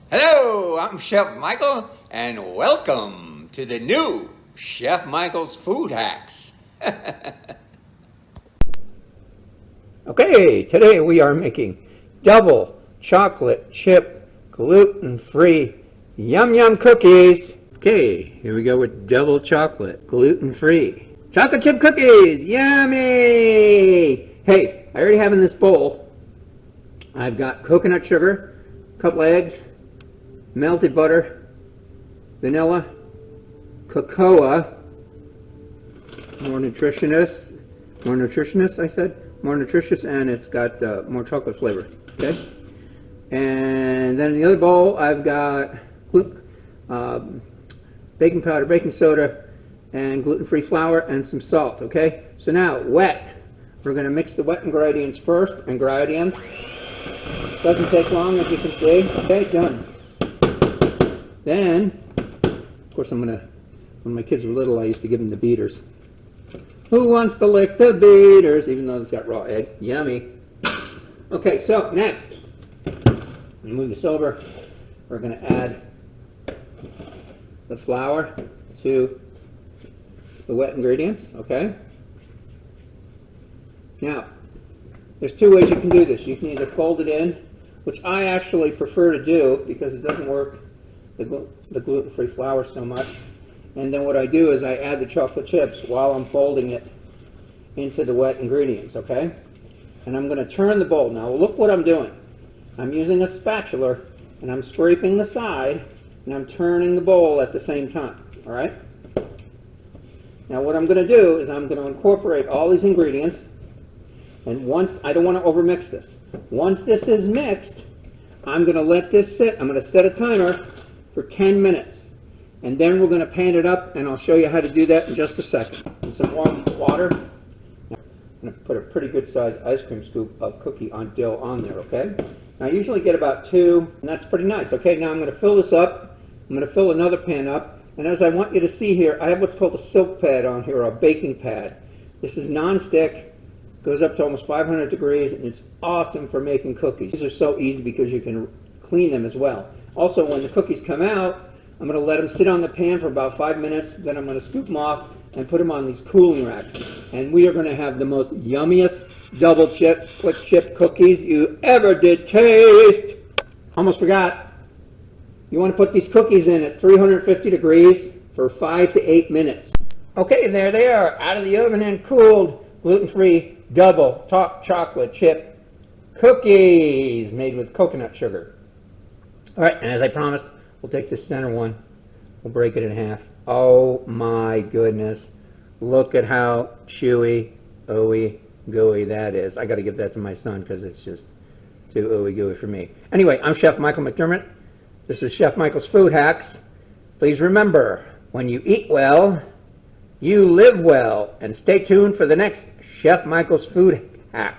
Hello, I'm Chef Michael, and welcome to the new Chef Michael's Food Hacks. Okay, today we are making double chocolate chip gluten-free yum yum cookies. Okay, here we go with double chocolate gluten-free chocolate chip cookies. Yummy! Hey, I already have in this bowl, I've got coconut sugar, a couple eggs, melted butter, vanilla, cocoa, more nutritious, and it's got more chocolate flavor, okay? And then in the other bowl, I've got baking powder, baking soda, and gluten-free flour, and some salt, okay? So now, wet. We're gonna mix the wet ingredients first, Doesn't take long, as you can see. Okay, done. Then, of course, when my kids were little, I used to give them the beaters. Who wants to lick the beaters? Even though it's got raw egg. Yummy. Okay, so next, move this over. We're going to add the flour to the wet ingredients, okay? Now, there's two ways you can do this. You can either fold it in, which I actually prefer to do because it doesn't work the gluten-free flour so much. And then what I do is I add the chocolate chips while I'm folding it into the wet ingredients, okay? And I'm going to turn the bowl. Now look what I'm doing. I'm using a spatula and I'm scraping the side and I'm turning the bowl at the same time, all right? Now what I'm going to do is I'm going to incorporate all these ingredients, and once, I don't want to overmix this. Once this is mixed, I'm going to let this sit. I'm going to set a timer for 10 minutes. And then we're going to pan it up, and I'll show you how to do that in just a second. And some warm water. I'm going to put a pretty good sized ice cream scoop of cookie dough on there, okay? Now I usually get about 2, and that's pretty nice. Okay, now I'm going to fill this up. I'm going to fill another pan up. And as I want you to see here, I have what's called a silk pad on here, or a baking pad. This is non-stick. Goes up to almost 500 degrees, and it's awesome for making cookies. These are so easy because you can clean them as well. Also, when the cookies come out, I'm going to let them sit on the pan for about 5 minutes. Then I'm going to scoop them off and put them on these cooling racks. And we are going to have the most yummiest double chip cookies you ever did taste. Almost forgot. You want to put these cookies in at 350 degrees for 5 to 8 minutes. Okay, there they are, out of the oven and cooled, gluten-free double top chocolate chip cookies made with coconut sugar. All right, and as I promised, we'll take this center one, we'll break it in half. Oh my goodness, look at how chewy, ooey, gooey that is. I got to give that to my son because it's just too ooey gooey for me. Anyway, I'm Chef Michael McDermott. This is Chef Michael's Food Hacks. Please remember, when you eat well, you live well. And stay tuned for the next Chef Michael's Food Hack.